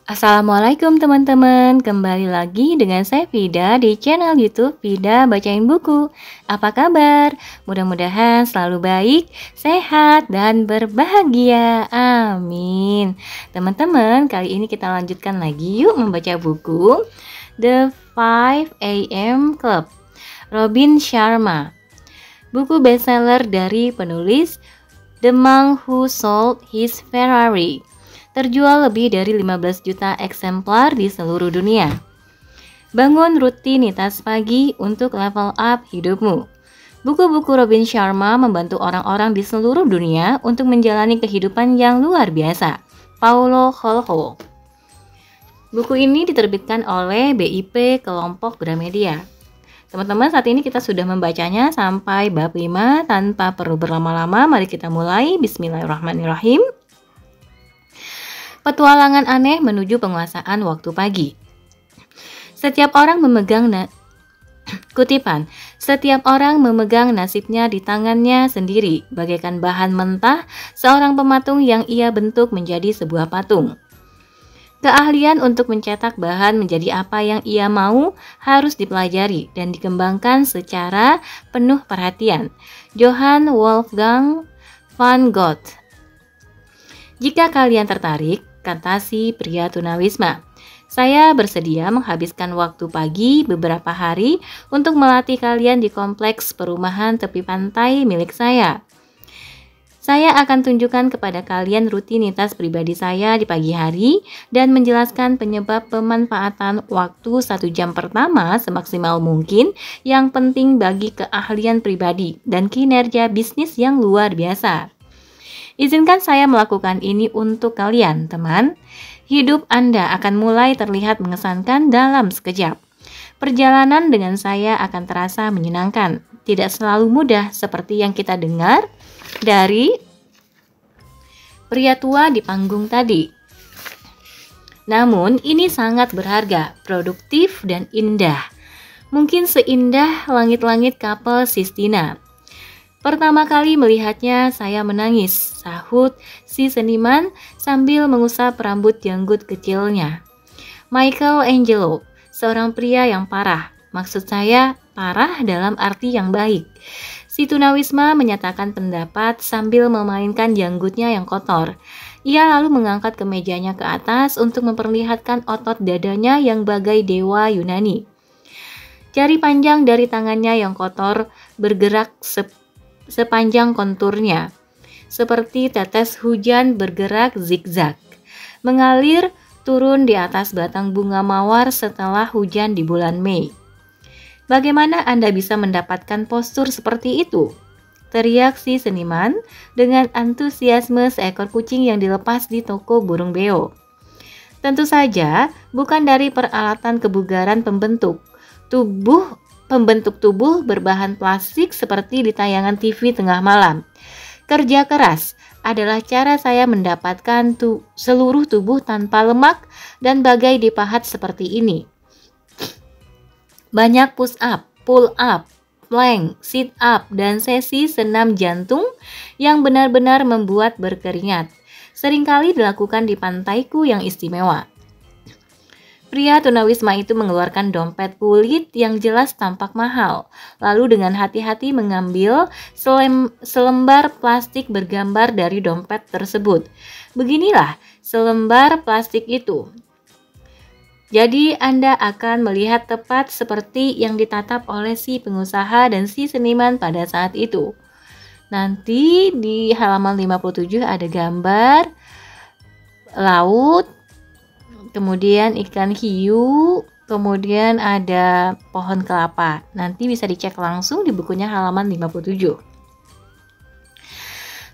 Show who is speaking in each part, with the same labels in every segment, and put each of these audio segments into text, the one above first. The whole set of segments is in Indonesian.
Speaker 1: Assalamualaikum teman-teman, kembali lagi dengan saya Vida di channel YouTube Vida Bacain Buku. Apa kabar? Mudah-mudahan selalu baik, sehat, dan berbahagia. Amin. Teman-teman, kali ini kita lanjutkan lagi yuk membaca buku The 5 AM Club, Robin Sharma. Buku bestseller dari penulis The Monk Who Sold His Ferrari. Terjual lebih dari 15 juta eksemplar di seluruh dunia. Bangun rutinitas pagi untuk level up hidupmu. Buku-buku Robin Sharma membantu orang-orang di seluruh dunia untuk menjalani kehidupan yang luar biasa. Paulo Coelho. Buku ini diterbitkan oleh BIP Kelompok Gramedia. Teman-teman, saat ini kita sudah membacanya sampai bab 5 tanpa perlu berlama-lama. Mari kita mulai. Bismillahirrahmanirrahim. Petualangan aneh menuju penguasaan waktu pagi. Setiap orang memegang kutipan, setiap orang memegang nasibnya di tangannya sendiri, bagaikan bahan mentah seorang pematung yang ia bentuk menjadi sebuah patung. Keahlian untuk mencetak bahan menjadi apa yang ia mau harus dipelajari dan dikembangkan secara penuh perhatian. Johann Wolfgang van Goethe. Jika kalian tertarik, kata si pria tunawisma, saya bersedia menghabiskan waktu pagi beberapa hari untuk melatih kalian di kompleks perumahan tepi pantai milik saya. Saya akan tunjukkan kepada kalian rutinitas pribadi saya di pagi hari dan menjelaskan penyebab pemanfaatan waktu 1 jam pertama semaksimal mungkin yang penting bagi keahlian pribadi dan kinerja bisnis yang luar biasa. Izinkan saya melakukan ini untuk kalian, teman. Hidup Anda akan mulai terlihat mengesankan dalam sekejap. Perjalanan dengan saya akan terasa menyenangkan. Tidak selalu mudah seperti yang kita dengar dari pria tua di panggung tadi. Namun, ini sangat berharga, produktif, dan indah. Mungkin seindah langit-langit kapal Sistina. Pertama kali melihatnya, saya menangis, sahut si seniman sambil mengusap rambut janggut kecilnya. Michelangelo, seorang pria yang parah. Maksud saya, parah dalam arti yang baik. Si tunawisma menyatakan pendapat sambil memainkan janggutnya yang kotor. Ia lalu mengangkat kemejanya ke atas untuk memperlihatkan otot dadanya yang bagai dewa Yunani. Jari panjang dari tangannya yang kotor bergerak sepanjang konturnya, seperti tetes hujan bergerak zigzag, mengalir turun di atas batang bunga mawar setelah hujan di bulan Mei. Bagaimana Anda bisa mendapatkan postur seperti itu? Teriak si seniman dengan antusiasme seekor kucing yang dilepas di toko burung beo. Tentu saja bukan dari peralatan kebugaran pembentuk tubuh berbahan plastik seperti di tayangan TV tengah malam. Kerja keras adalah cara saya mendapatkan seluruh tubuh tanpa lemak dan bagai dipahat seperti ini. Banyak push up, pull up, plank, sit up, dan sesi senam jantung yang benar-benar membuat berkeringat. Seringkali dilakukan di pantaiku yang istimewa. Pria tunawisma itu mengeluarkan dompet kulit yang jelas tampak mahal, lalu dengan hati-hati mengambil selembar plastik bergambar dari dompet tersebut. Beginilah selembar plastik itu. Jadi Anda akan melihat tepat seperti yang ditatap oleh si pengusaha dan si seniman pada saat itu. Nanti di halaman 57 ada gambar laut, kemudian ikan hiu, kemudian ada pohon kelapa. Nanti bisa dicek langsung di bukunya halaman 57.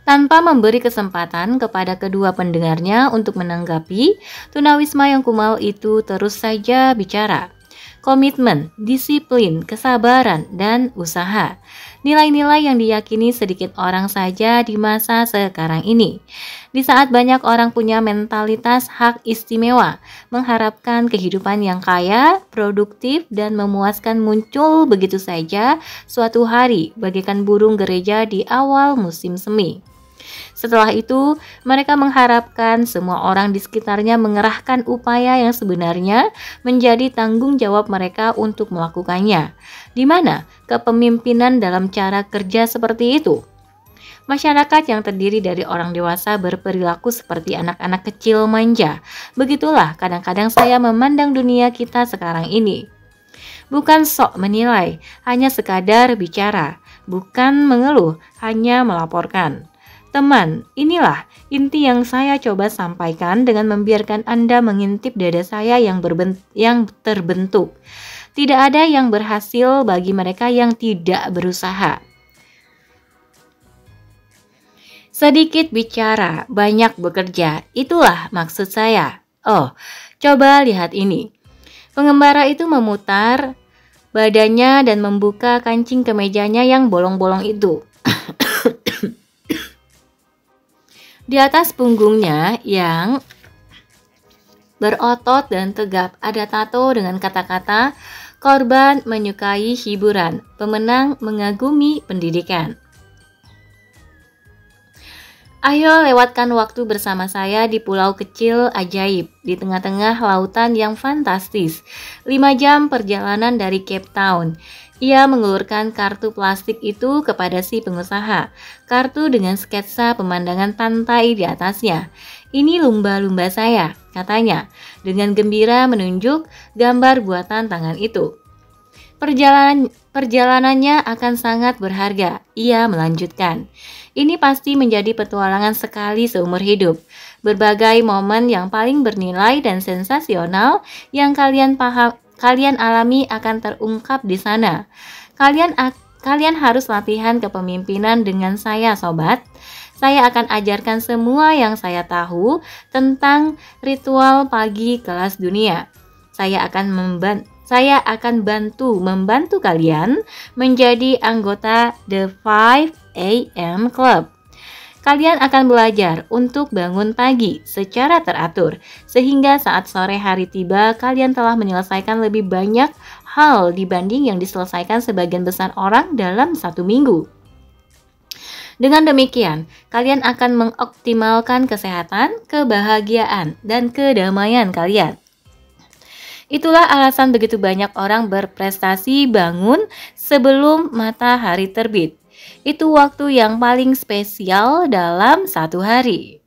Speaker 1: Tanpa memberi kesempatan kepada kedua pendengarnya untuk menanggapi, tunawisma yang kumal itu terus saja bicara. Komitmen, disiplin, kesabaran, dan usaha. Nilai-nilai yang diyakini sedikit orang saja di masa sekarang ini. Di saat banyak orang punya mentalitas hak istimewa, mengharapkan kehidupan yang kaya, produktif, dan memuaskan muncul begitu saja suatu hari bagaikan burung gereja di awal musim semi. Setelah itu, mereka mengharapkan semua orang di sekitarnya mengerahkan upaya yang sebenarnya menjadi tanggung jawab mereka untuk melakukannya. Di mana kepemimpinan dalam cara kerja seperti itu? Masyarakat yang terdiri dari orang dewasa berperilaku seperti anak-anak kecil manja. Begitulah kadang-kadang saya memandang dunia kita sekarang ini. Bukan sok menilai, hanya sekadar bicara. Bukan mengeluh, hanya melaporkan. Teman, inilah inti yang saya coba sampaikan dengan membiarkan Anda mengintip dada saya yang terbentuk. Tidak ada yang berhasil bagi mereka yang tidak berusaha. Sedikit bicara, banyak bekerja. Itulah maksud saya. Oh, coba lihat ini. Pengembara itu memutar badannya dan membuka kancing kemejanya yang bolong-bolong itu. Di atas punggungnya yang berotot dan tegap ada tato dengan kata-kata korban menyukai hiburan, pemenang mengagumi pendidikan. Ayo lewatkan waktu bersama saya di pulau kecil ajaib di tengah-tengah lautan yang fantastis. 5 jam perjalanan dari Cape Town. Ia mengulurkan kartu plastik itu kepada si pengusaha. Kartu dengan sketsa pemandangan pantai di atasnya. Ini lumba-lumba saya, katanya, dengan gembira menunjuk gambar buatan tangan itu. Perjalanannya akan sangat berharga, ia melanjutkan. Ini pasti menjadi petualangan sekali seumur hidup. Berbagai momen yang paling bernilai dan sensasional yang kalian alami akan terungkap di sana. Kalian harus latihan kepemimpinan dengan saya, sobat. Saya akan ajarkan semua yang saya tahu tentang ritual pagi kelas dunia. Saya akan membantu kalian menjadi anggota The 5 AM Club. Kalian akan belajar untuk bangun pagi secara teratur, sehingga saat sore hari tiba, kalian telah menyelesaikan lebih banyak hal dibanding yang diselesaikan sebagian besar orang dalam 1 minggu. Dengan demikian, kalian akan mengoptimalkan kesehatan, kebahagiaan, dan kedamaian kalian. Itulah alasan begitu banyak orang berprestasi bangun sebelum matahari terbit. Itu waktu yang paling spesial dalam 1 hari.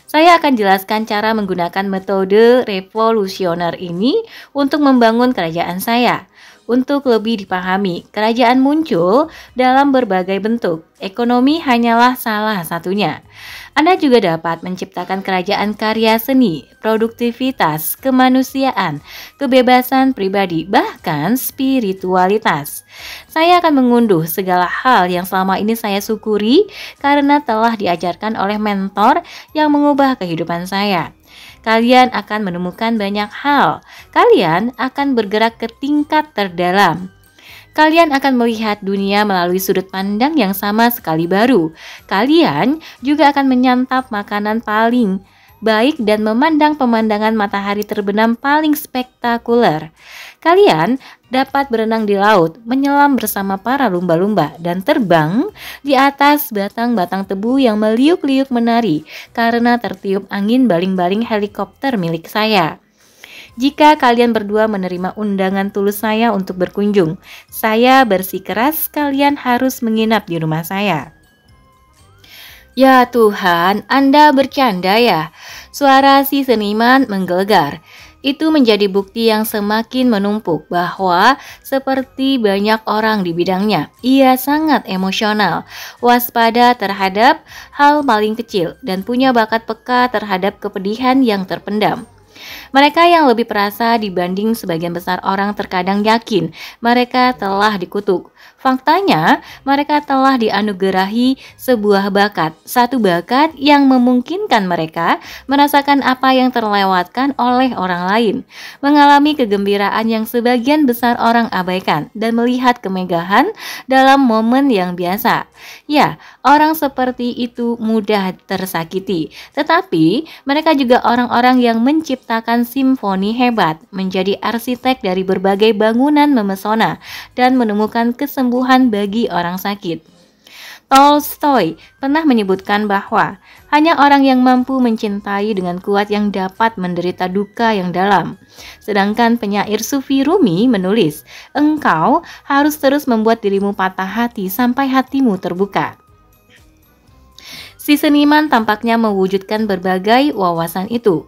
Speaker 1: Saya akan jelaskan cara menggunakan metode revolusioner ini untuk membangun kerajaan saya. Untuk lebih dipahami, kerajaan muncul dalam berbagai bentuk. Ekonomi hanyalah salah satunya. Anda juga dapat menciptakan kerajaan karya seni, produktivitas, kemanusiaan, kebebasan pribadi, bahkan spiritualitas. Saya akan mengunduh segala hal yang selama ini saya syukuri karena telah diajarkan oleh mentor yang mengubah kehidupan saya. Kalian akan menemukan banyak hal. Kalian akan bergerak ke tingkat terdalam. Kalian akan melihat dunia melalui sudut pandang yang sama sekali baru. Kalian juga akan menyantap makanan paling baik dan memandang pemandangan matahari terbenam paling spektakuler. Kalian dapat berenang di laut, menyelam bersama para lumba-lumba, dan terbang di atas batang-batang tebu yang meliuk-liuk menari karena tertiup angin baling-baling helikopter milik saya. Jika kalian berdua menerima undangan tulus saya untuk berkunjung, saya bersikeras kalian harus menginap di rumah saya. Ya Tuhan, Anda bercanda ya? Suara si seniman menggelegar. Itu menjadi bukti yang semakin menumpuk bahwa seperti banyak orang di bidangnya, ia sangat emosional, waspada terhadap hal paling kecil, dan punya bakat peka terhadap kepedihan yang terpendam. Mereka yang lebih perasa dibanding sebagian besar orang terkadang yakin mereka telah dikutuk. Faktanya, mereka telah dianugerahi sebuah bakat, satu bakat yang memungkinkan mereka merasakan apa yang terlewatkan oleh orang lain, mengalami kegembiraan yang sebagian besar orang abaikan, dan melihat kemegahan dalam momen yang biasa. Ya, orang seperti itu mudah tersakiti, tetapi mereka juga orang-orang yang menciptakan simfoni hebat, menjadi arsitek dari berbagai bangunan memesona, dan menemukan kesembuhan bagi orang sakit. Tolstoy pernah menyebutkan bahwa hanya orang yang mampu mencintai dengan kuat yang dapat menderita duka yang dalam. Sedangkan penyair Sufi Rumi menulis, engkau harus terus membuat dirimu patah hati sampai hatimu terbuka. Si seniman tampaknya mewujudkan berbagai wawasan itu.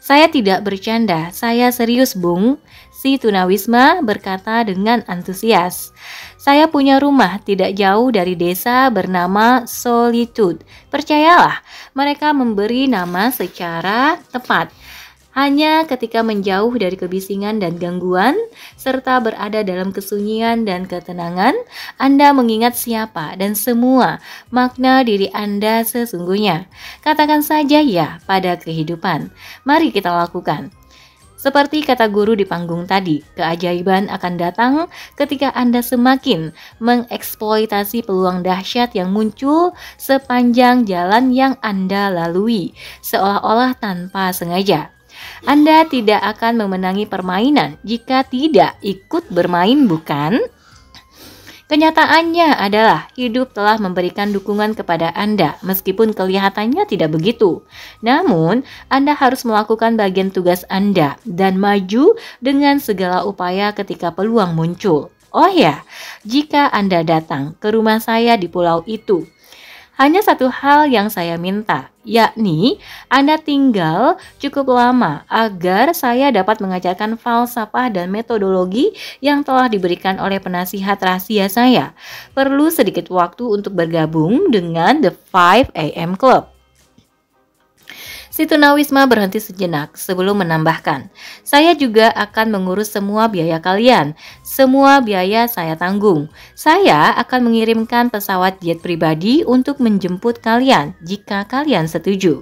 Speaker 1: Saya tidak bercanda, saya serius, Bung. Si tunawisma berkata dengan antusias. Saya punya rumah tidak jauh dari desa bernama Solitude. Percayalah, mereka memberi nama secara tepat. Hanya ketika menjauh dari kebisingan dan gangguan, serta berada dalam kesunyian dan ketenangan, Anda mengingat siapa dan semua makna diri Anda sesungguhnya. Katakan saja ya pada kehidupan. Mari kita lakukan. Seperti kata guru di panggung tadi, keajaiban akan datang ketika Anda semakin mengeksploitasi peluang dahsyat yang muncul sepanjang jalan yang Anda lalui, seolah-olah tanpa sengaja. Anda tidak akan memenangi permainan jika tidak ikut bermain, bukan? Kenyataannya adalah hidup telah memberikan dukungan kepada Anda meskipun kelihatannya tidak begitu. Namun, Anda harus melakukan bagian tugas Anda dan maju dengan segala upaya ketika peluang muncul. Oh ya, jika Anda datang ke rumah saya di pulau itu, hanya satu hal yang saya minta, yakni Anda tinggal cukup lama agar saya dapat mengajarkan falsafah dan metodologi yang telah diberikan oleh penasihat rahasia saya. Perlu sedikit waktu untuk bergabung dengan The 5 AM Club. Si tunawisma berhenti sejenak sebelum menambahkan, saya juga akan mengurus semua biaya kalian. Semua biaya saya tanggung. Saya akan mengirimkan pesawat jet pribadi untuk menjemput kalian jika kalian setuju.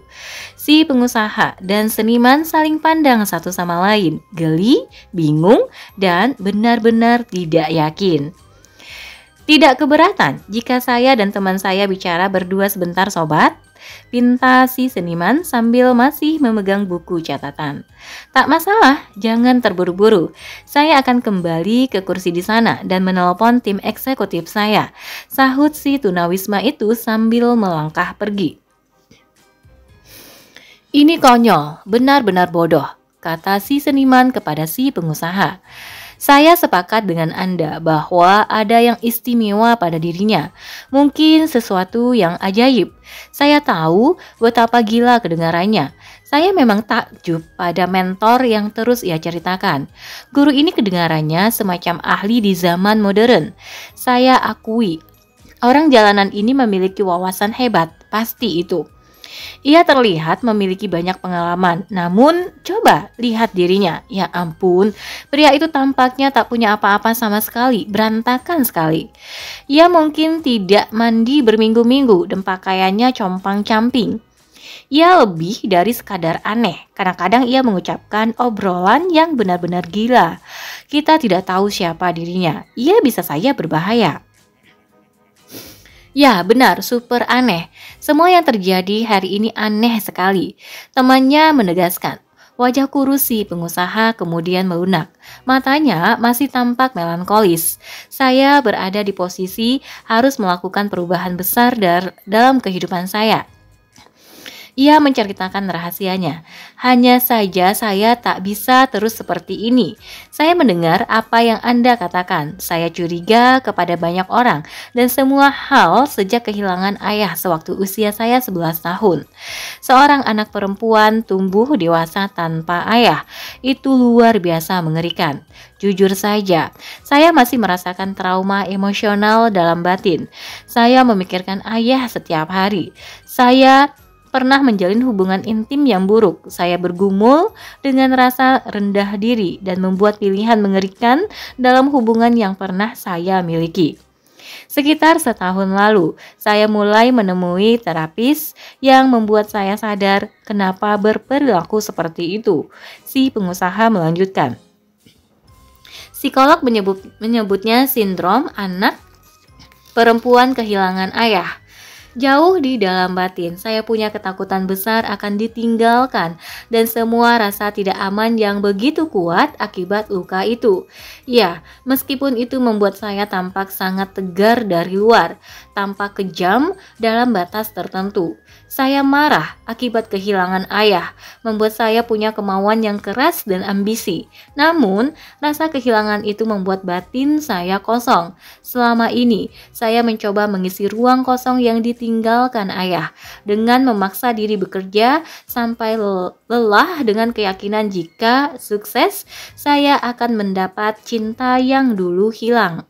Speaker 1: Si pengusaha dan seniman saling pandang satu sama lain, geli, bingung, dan benar-benar tidak yakin. Tidak keberatan jika saya dan teman saya bicara berdua sebentar, sobat? Pinta si seniman sambil masih memegang buku catatan. Tak masalah, jangan terburu-buru. Saya akan kembali ke kursi di sana dan menelpon tim eksekutif saya, sahut si tunawisma itu sambil melangkah pergi. Ini konyol, benar-benar bodoh, kata si seniman kepada si pengusaha. Saya sepakat dengan Anda bahwa ada yang istimewa pada dirinya, mungkin sesuatu yang ajaib. Saya tahu betapa gila kedengarannya. Saya memang takjub pada mentor yang terus ia ceritakan. Guru ini kedengarannya semacam ahli di zaman modern. Saya akui, orang jalanan ini memiliki wawasan hebat, pasti itu. Ia terlihat memiliki banyak pengalaman, namun coba lihat dirinya. Ya ampun, pria itu tampaknya tak punya apa-apa sama sekali, berantakan sekali. Ia mungkin tidak mandi berminggu-minggu dan pakaiannya compang-camping. Ia lebih dari sekadar aneh. Kadang-kadang ia mengucapkan obrolan yang benar-benar gila. Kita tidak tahu siapa dirinya. Ia bisa saja berbahaya. Ya, benar, super aneh. Semua yang terjadi hari ini aneh sekali. Temannya menegaskan. Wajah kurus si pengusaha kemudian melunak. Matanya masih tampak melankolis. Saya berada di posisi harus melakukan perubahan besar dalam kehidupan saya. Ia menceritakan rahasianya. Hanya saja saya tak bisa terus seperti ini. Saya mendengar apa yang Anda katakan. Saya curiga kepada banyak orang dan semua hal sejak kehilangan ayah sewaktu usia saya 11 tahun. Seorang anak perempuan tumbuh dewasa tanpa ayah. Itu luar biasa mengerikan. Jujur saja, saya masih merasakan trauma emosional dalam batin. Saya memikirkan ayah setiap hari. Saya pernah menjalin hubungan intim yang buruk. Saya bergumul dengan rasa rendah diri dan membuat pilihan mengerikan dalam hubungan yang pernah saya miliki. Sekitar setahun lalu, saya mulai menemui terapis yang membuat saya sadar kenapa berperilaku seperti itu. Si pengusaha melanjutkan. Psikolog menyebutnya sindrom anak perempuan kehilangan ayah. Jauh di dalam batin, saya punya ketakutan besar akan ditinggalkan dan semua rasa tidak aman yang begitu kuat akibat luka itu. Ya, meskipun itu membuat saya tampak sangat tegar dari luar, tampak kejam dalam batas tertentu. Saya marah akibat kehilangan ayah, membuat saya punya kemauan yang keras dan ambisi. Namun, rasa kehilangan itu membuat batin saya kosong. Selama ini, saya mencoba mengisi ruang kosong yang ditinggalkan ayah dengan memaksa diri bekerja sampai lelah dengan keyakinan jika sukses, saya akan mendapat cinta yang dulu hilang.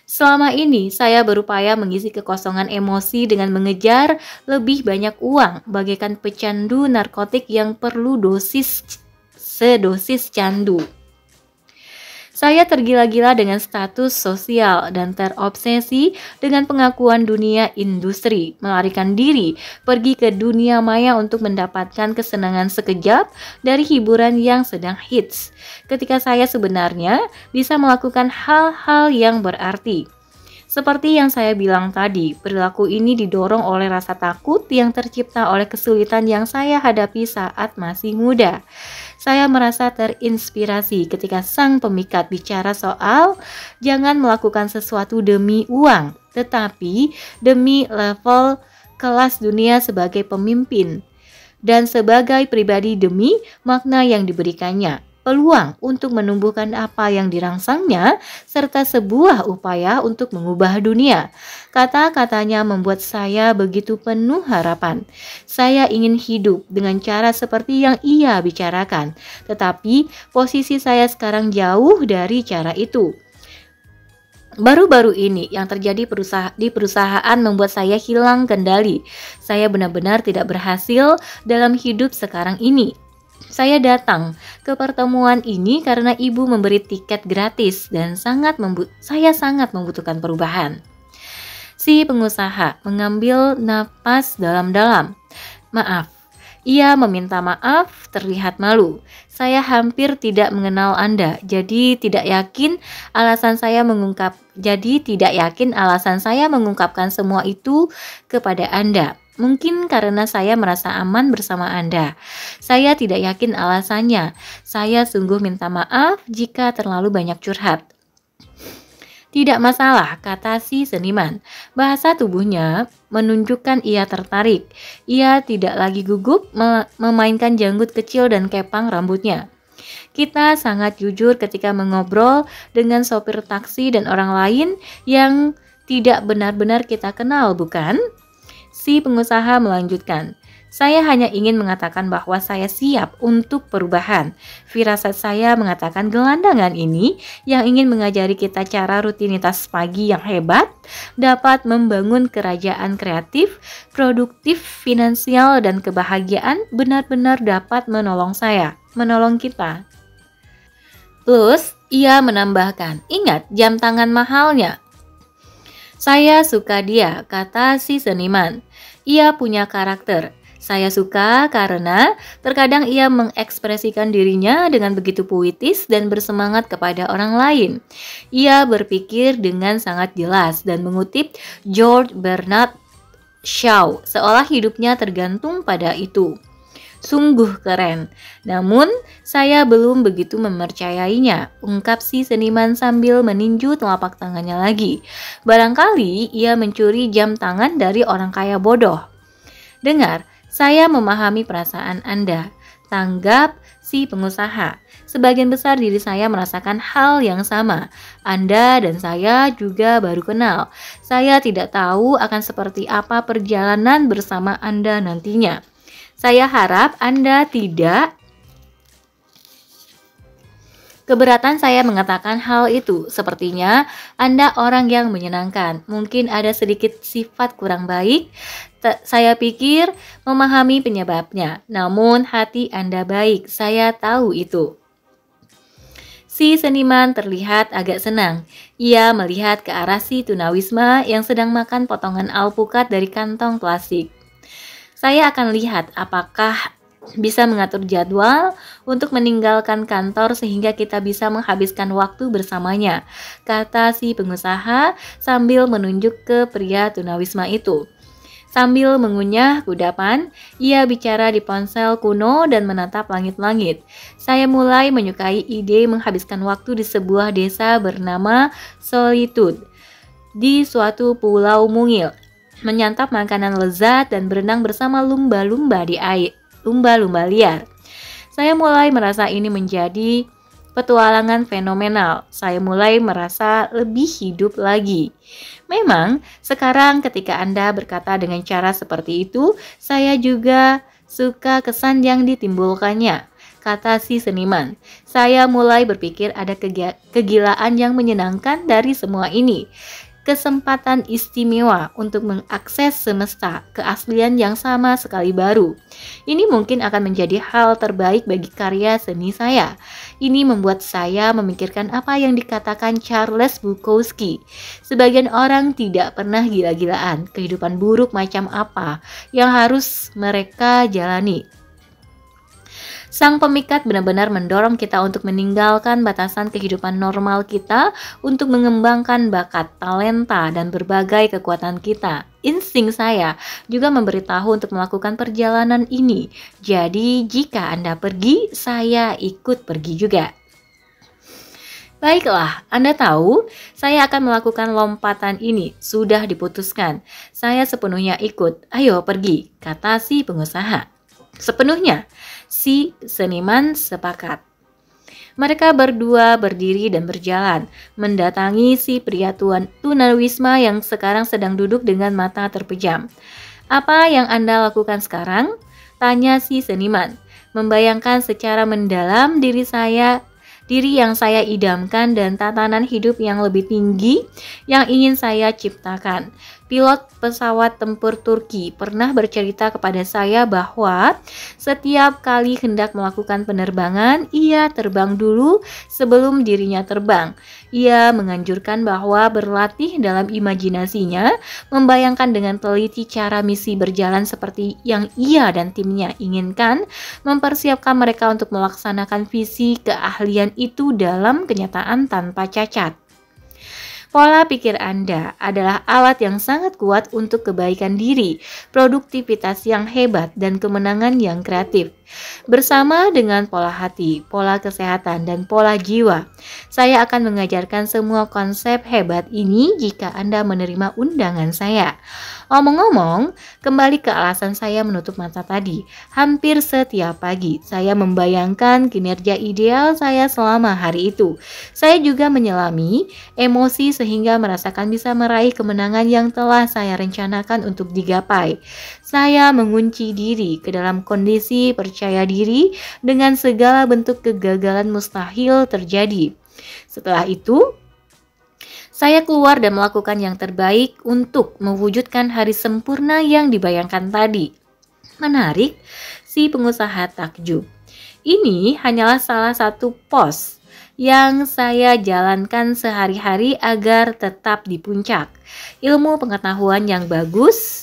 Speaker 1: Selama ini, saya berupaya mengisi kekosongan emosi dengan mengejar lebih banyak uang, bagaikan pecandu narkotik yang perlu sedosis candu. Saya tergila-gila dengan status sosial dan terobsesi dengan pengakuan dunia industri, melarikan diri, pergi ke dunia maya untuk mendapatkan kesenangan sekejap dari hiburan yang sedang hits, ketika saya sebenarnya bisa melakukan hal-hal yang berarti. Seperti yang saya bilang tadi, perilaku ini didorong oleh rasa takut yang tercipta oleh kesulitan yang saya hadapi saat masih muda. Saya merasa terinspirasi ketika sang pemikat bicara soal jangan melakukan sesuatu demi uang, tetapi demi level kelas dunia sebagai pemimpin dan sebagai pribadi demi makna yang diberikannya, peluang untuk menumbuhkan apa yang dirangsangnya, serta sebuah upaya untuk mengubah dunia. Kata-katanya membuat saya begitu penuh harapan. Saya ingin hidup dengan cara seperti yang ia bicarakan, tetapi posisi saya sekarang jauh dari cara itu. Baru-baru ini yang terjadi di perusahaan membuat saya hilang kendali. Saya benar-benar tidak berhasil dalam hidup sekarang ini. Saya datang ke pertemuan ini karena ibu memberi tiket gratis dan saya sangat membutuhkan perubahan. Si pengusaha mengambil napas dalam-dalam. Maaf, ia meminta maaf, terlihat malu. Saya hampir tidak mengenal Anda, jadi tidak yakin alasan saya mengungkapkan semua itu kepada Anda. Mungkin karena saya merasa aman bersama Anda. Saya tidak yakin alasannya. Saya sungguh minta maaf jika terlalu banyak curhat. Tidak masalah, kata si seniman. Bahasa tubuhnya menunjukkan ia tertarik. Ia tidak lagi gugup memainkan janggut kecil dan kepang rambutnya. Kita sangat jujur ketika mengobrol dengan sopir taksi dan orang lain yang tidak benar-benar kita kenal, bukan? Si pengusaha melanjutkan, saya hanya ingin mengatakan bahwa saya siap untuk perubahan. Firasat saya mengatakan gelandangan ini yang ingin mengajari kita cara rutinitas pagi yang hebat dapat membangun kerajaan kreatif, produktif, finansial, dan kebahagiaan benar-benar dapat menolong kita. Plus, ia menambahkan, ingat jam tangan mahalnya. Saya suka dia, kata si seniman. Ia punya karakter. Saya suka karena terkadang ia mengekspresikan dirinya dengan begitu puitis dan bersemangat kepada orang lain. Ia berpikir dengan sangat jelas dan mengutip George Bernard Shaw, seolah hidupnya tergantung pada itu. Sungguh keren. Namun, saya belum begitu mempercayainya, ungkap si seniman sambil meninju telapak tangannya lagi. Barangkali ia mencuri jam tangan dari orang kaya bodoh. Dengar, saya memahami perasaan Anda, tanggap si pengusaha. Sebagian besar diri saya merasakan hal yang sama. Anda dan saya juga baru kenal. Saya tidak tahu akan seperti apa perjalanan bersama Anda nantinya. Saya harap Anda tidak keberatan saya mengatakan hal itu. Sepertinya Anda orang yang menyenangkan. Mungkin ada sedikit sifat kurang baik. Saya pikir memahami penyebabnya. Namun hati Anda baik. Saya tahu itu. Si seniman terlihat agak senang. Ia melihat ke arah si tunawisma yang sedang makan potongan alpukat dari kantong plastik. Saya akan lihat apakah bisa mengatur jadwal untuk meninggalkan kantor sehingga kita bisa menghabiskan waktu bersamanya, kata si pengusaha sambil menunjuk ke pria tunawisma itu. Sambil mengunyah kudapan, ia bicara di ponsel kuno dan menatap langit-langit. Saya mulai menyukai ide menghabiskan waktu di sebuah desa bernama Solitude, di suatu pulau mungil, menyantap makanan lezat dan berenang bersama lumba-lumba di air. Lumba-lumba liar. Saya mulai merasa ini menjadi petualangan fenomenal. Saya mulai merasa lebih hidup lagi. Memang, sekarang ketika Anda berkata dengan cara seperti itu, saya juga suka kesan yang ditimbulkannya, kata si seniman. Saya mulai berpikir ada kegilaan yang menyenangkan dari semua ini. Kesempatan istimewa untuk mengakses semesta, keaslian yang sama sekali baru. Ini mungkin akan menjadi hal terbaik bagi karya seni saya. Ini membuat saya memikirkan apa yang dikatakan Charles Bukowski. Sebagian orang tidak pernah gila-gilaan. Kehidupan buruk macam apa yang harus mereka jalani? Sang pemikat benar-benar mendorong kita untuk meninggalkan batasan kehidupan normal kita untuk mengembangkan bakat, talenta, dan berbagai kekuatan kita. Insting saya juga memberitahu untuk melakukan perjalanan ini. Jadi, jika Anda pergi, saya ikut pergi juga. Baiklah, Anda tahu, saya akan melakukan lompatan ini. Sudah diputuskan. Saya sepenuhnya ikut. Ayo pergi, kata si pengusaha. Sepenuhnya, si seniman sepakat. Mereka berdua berdiri dan berjalan, mendatangi si pria tunawisma yang sekarang sedang duduk dengan mata terpejam. Apa yang Anda lakukan sekarang? Tanya si seniman, membayangkan secara mendalam diri yang saya idamkan dan tatanan hidup yang lebih tinggi yang ingin saya ciptakan. Pilot pesawat tempur Turki pernah bercerita kepada saya bahwa setiap kali hendak melakukan penerbangan, ia terbang dulu sebelum dirinya terbang. Ia menganjurkan bahwa berlatih dalam imajinasinya, membayangkan dengan teliti cara misi berjalan seperti yang ia dan timnya inginkan, mempersiapkan mereka untuk melaksanakan visi keahlian itu dalam kenyataan tanpa cacat. Pola pikir Anda adalah alat yang sangat kuat untuk kebaikan diri, produktivitas yang hebat, dan kemenangan yang kreatif. Bersama dengan pola hati, pola kesehatan, dan pola jiwa, saya akan mengajarkan semua konsep hebat ini jika Anda menerima undangan saya. Omong-omong, kembali ke alasan saya menutup mata tadi. Hampir setiap pagi, saya membayangkan kinerja ideal saya selama hari itu. Saya juga menyelami emosi sehingga merasakan bisa meraih kemenangan yang telah saya rencanakan untuk digapai. Saya mengunci diri ke dalam kondisi percaya diri dengan segala bentuk kegagalan mustahil terjadi. Setelah itu, saya keluar dan melakukan yang terbaik untuk mewujudkan hari sempurna yang dibayangkan tadi. Menarik, si pengusaha takjub. Ini hanyalah salah satu pos yang saya jalankan sehari-hari agar tetap di puncak. Ilmu pengetahuan yang bagus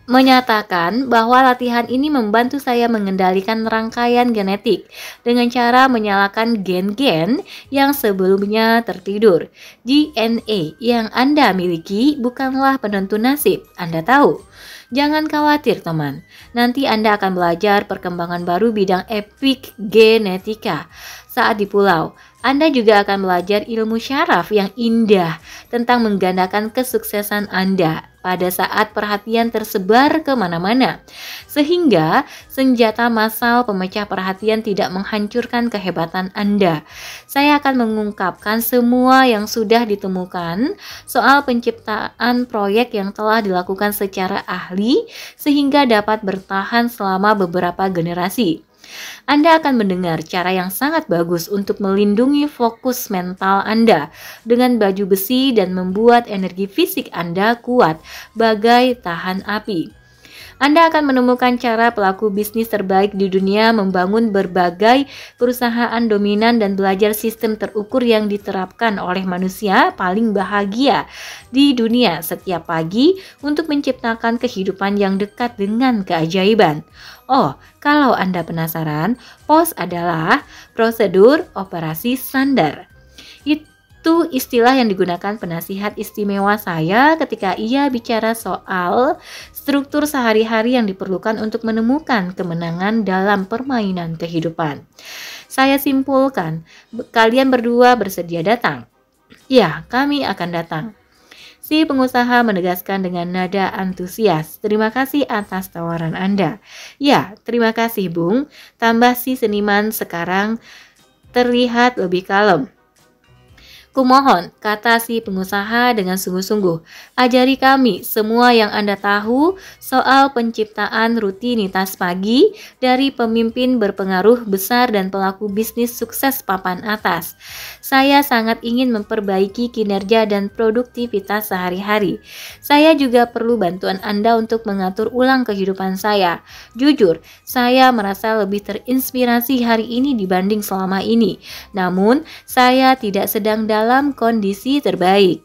Speaker 1: menyatakan bahwa latihan ini membantu saya mengendalikan rangkaian genetik dengan cara menyalakan gen-gen yang sebelumnya tertidur. DNA yang Anda miliki bukanlah penentu nasib, Anda tahu. Jangan khawatir teman, nanti Anda akan belajar perkembangan baru bidang epigenetika saat di pulau. Anda juga akan belajar ilmu syaraf yang indah tentang menggandakan kesuksesan Anda pada saat perhatian tersebar kemana-mana. Sehingga senjata massal pemecah perhatian tidak menghancurkan kehebatan Anda. Saya akan mengungkapkan semua yang sudah ditemukan soal penciptaan proyek yang telah dilakukan secara ahli sehingga dapat bertahan selama beberapa generasi. Anda akan mendengar cara yang sangat bagus untuk melindungi fokus mental Anda dengan baju besi dan membuat energi fisik Anda kuat bagai tahan api. Anda akan menemukan cara pelaku bisnis terbaik di dunia membangun berbagai perusahaan dominan dan belajar sistem terukur yang diterapkan oleh manusia paling bahagia di dunia setiap pagi untuk menciptakan kehidupan yang dekat dengan keajaiban. Oh, kalau Anda penasaran, POS adalah prosedur operasi standar. Itu istilah yang digunakan penasihat istimewa saya ketika ia bicara soal struktur sehari-hari yang diperlukan untuk menemukan kemenangan dalam permainan kehidupan. Saya simpulkan, kalian berdua bersedia datang? Ya, kami akan datang. Si pengusaha menegaskan dengan nada antusias, terima kasih atas tawaran Anda. Ya, terima kasih Bung, tambah si seniman sekarang terlihat lebih kalem. Kumohon, kata si pengusaha dengan sungguh-sungguh, ajari kami semua yang Anda tahu soal penciptaan rutinitas pagi dari pemimpin berpengaruh besar dan pelaku bisnis sukses papan atas. Saya sangat ingin memperbaiki kinerja dan produktivitas sehari-hari. Saya juga perlu bantuan Anda untuk mengatur ulang kehidupan saya. Jujur, saya merasa lebih terinspirasi hari ini dibanding selama ini. Namun, saya tidak sedang dalam kondisi terbaik.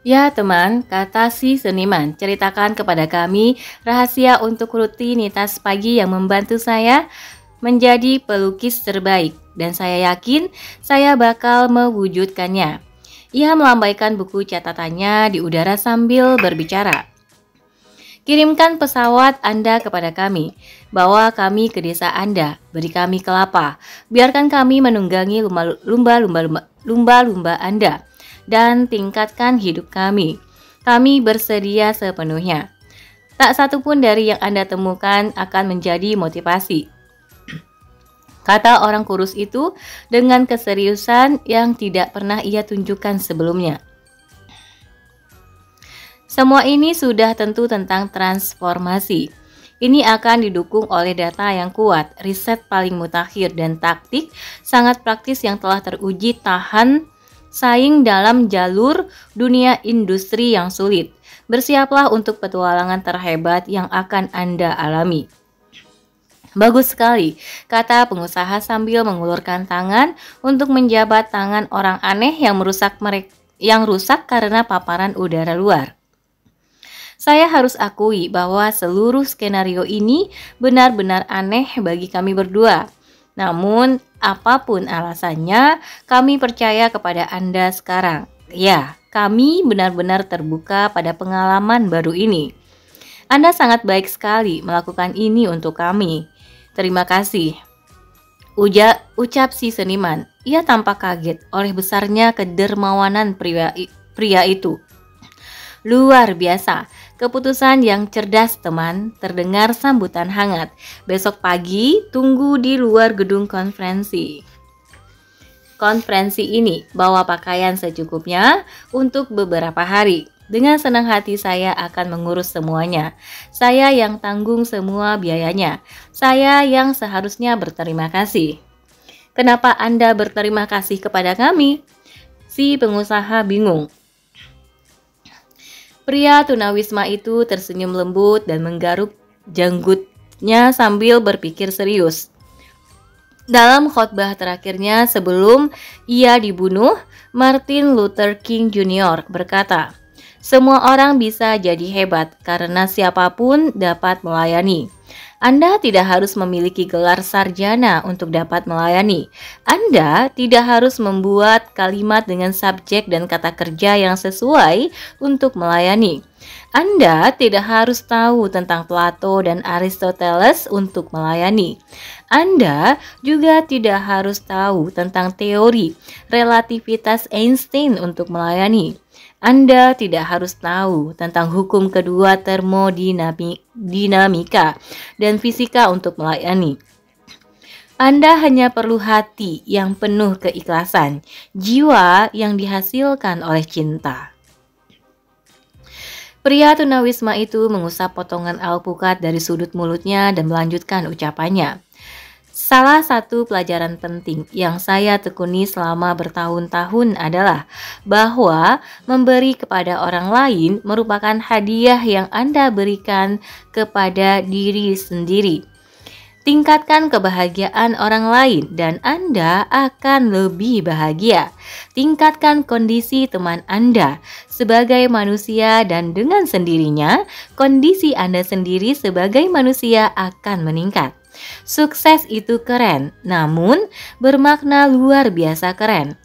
Speaker 1: Ya teman, kata si seniman, ceritakan kepada kami rahasia untuk rutinitas pagi yang membantu saya menjadi pelukis terbaik, dan saya yakin saya bakal mewujudkannya. Ia melambaikan buku catatannya di udara sambil berbicara. Kirimkan pesawat Anda kepada kami, bawa kami ke desa Anda, beri kami kelapa, biarkan kami menunggangi lumba-lumba Anda, dan tingkatkan hidup kami. Kami bersedia sepenuhnya. Tak satu pun dari yang Anda temukan akan menjadi motivasi, kata orang kurus itu dengan keseriusan yang tidak pernah ia tunjukkan sebelumnya. Semua ini sudah tentu tentang transformasi. Ini akan didukung oleh data yang kuat, riset paling mutakhir, dan taktik sangat praktis yang telah teruji tahan saing dalam jalur dunia industri yang sulit. Bersiaplah untuk petualangan terhebat yang akan Anda alami. Bagus sekali, kata pengusaha sambil mengulurkan tangan untuk menjabat tangan orang aneh yang rusak karena paparan udara luar. Saya harus akui bahwa seluruh skenario ini benar-benar aneh bagi kami berdua. Namun, apapun alasannya, kami percaya kepada Anda sekarang. Ya, kami benar-benar terbuka pada pengalaman baru ini. Anda sangat baik sekali melakukan ini untuk kami. Terima kasih. Ucap si seniman. Ia tampak kaget oleh besarnya kedermawanan pria itu. Luar biasa, keputusan yang cerdas teman, terdengar sambutan hangat. Besok pagi, tunggu di luar gedung konferensi. Konferensi ini, bawa pakaian secukupnya untuk beberapa hari. Dengan senang hati saya akan mengurus semuanya. Saya yang tanggung semua biayanya. Saya yang seharusnya berterima kasih. Kenapa Anda berterima kasih kepada kami? Si pengusaha bingung. Pria tunawisma itu tersenyum lembut dan menggaruk janggutnya sambil berpikir serius. Dalam khotbah terakhirnya sebelum ia dibunuh, Martin Luther King Jr. berkata, "Semua orang bisa jadi hebat karena siapapun dapat melayani. Anda tidak harus memiliki gelar sarjana untuk dapat melayani. Anda tidak harus membuat kalimat dengan subjek dan kata kerja yang sesuai untuk melayani. Anda tidak harus tahu tentang Plato dan Aristoteles untuk melayani. Anda juga tidak harus tahu tentang teori relativitas Einstein untuk melayani. Anda tidak harus tahu tentang hukum kedua termodinamika dan fisika untuk melayani. Anda hanya perlu hati yang penuh keikhlasan, jiwa yang dihasilkan oleh cinta." Pria tunawisma itu mengusap potongan alpukat dari sudut mulutnya dan melanjutkan ucapannya. Salah satu pelajaran penting yang saya tekuni selama bertahun-tahun adalah bahwa memberi kepada orang lain merupakan hadiah yang Anda berikan kepada diri sendiri. Tingkatkan kebahagiaan orang lain dan Anda akan lebih bahagia. Tingkatkan kondisi teman Anda sebagai manusia dan dengan sendirinya kondisi Anda sendiri sebagai manusia akan meningkat. Sukses itu keren, namun bermakna luar biasa keren.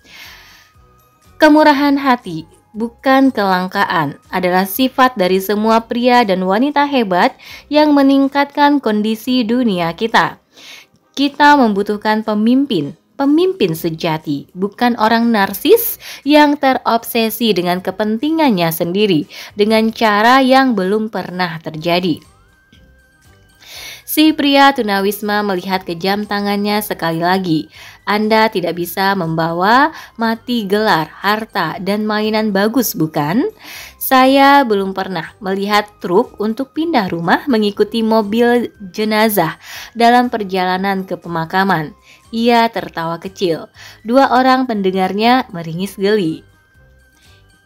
Speaker 1: Kemurahan hati, bukan kelangkaan, adalah sifat dari semua pria dan wanita hebat yang meningkatkan kondisi dunia kita. Kita membutuhkan pemimpin sejati, bukan orang narsis yang terobsesi dengan kepentingannya sendiri dengan cara yang belum pernah terjadi. Si pria tunawisma melihat ke jam tangannya sekali lagi. Anda tidak bisa membawa mati gelar, harta, dan mainan bagus, bukan? Saya belum pernah melihat truk untuk pindah rumah mengikuti mobil jenazah dalam perjalanan ke pemakaman. Ia tertawa kecil. Dua orang pendengarnya meringis geli.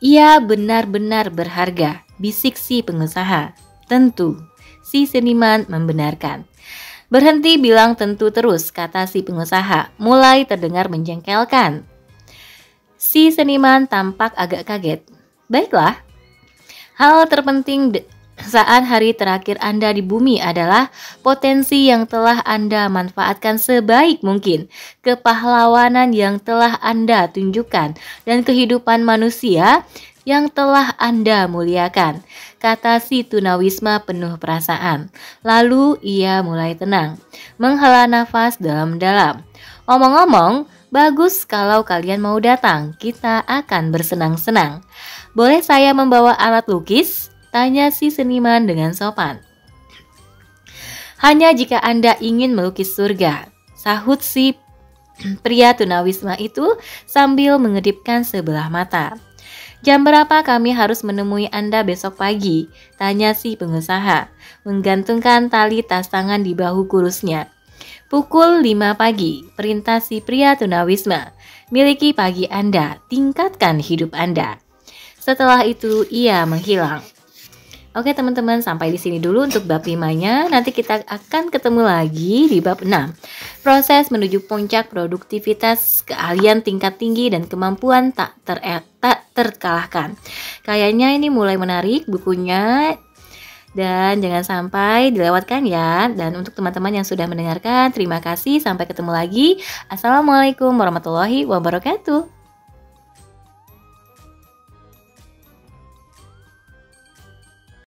Speaker 1: Ia benar-benar berharga, bisik si pengusaha. Tentu. Si seniman membenarkan. Berhenti bilang tentu terus, kata si pengusaha, mulai terdengar menjengkelkan. Si seniman tampak agak kaget. Baiklah, hal terpenting saat hari terakhir Anda di bumi adalah potensi yang telah Anda manfaatkan sebaik mungkin, kepahlawanan yang telah Anda tunjukkan, dan kehidupan manusia yang telah Anda muliakan, kata si tunawisma penuh perasaan. Lalu ia mulai tenang, menghela nafas dalam-dalam. Omong-omong, bagus kalau kalian mau datang, kita akan bersenang-senang. Boleh saya membawa alat lukis? Tanya si seniman dengan sopan. Hanya jika Anda ingin melukis surga, sahut si pria tunawisma itu sambil mengedipkan sebelah mata. Jam berapa kami harus menemui Anda besok pagi? Tanya si pengusaha, menggantungkan tali tas tangan di bahu kurusnya. Pukul 5 pagi, perintah si pria tunawisma. Miliki pagi Anda, tingkatkan hidup Anda. Setelah itu ia menghilang. Oke teman-teman, sampai di sini dulu untuk bab 5-nya. Nanti kita akan ketemu lagi di bab 6. Proses menuju puncak produktivitas, keahlian tingkat tinggi, dan kemampuan tak terkalahkan. Kayaknya ini mulai menarik bukunya. Dan jangan sampai dilewatkan ya. Dan untuk teman-teman yang sudah mendengarkan, terima kasih. Sampai ketemu lagi. Assalamualaikum warahmatullahi wabarakatuh.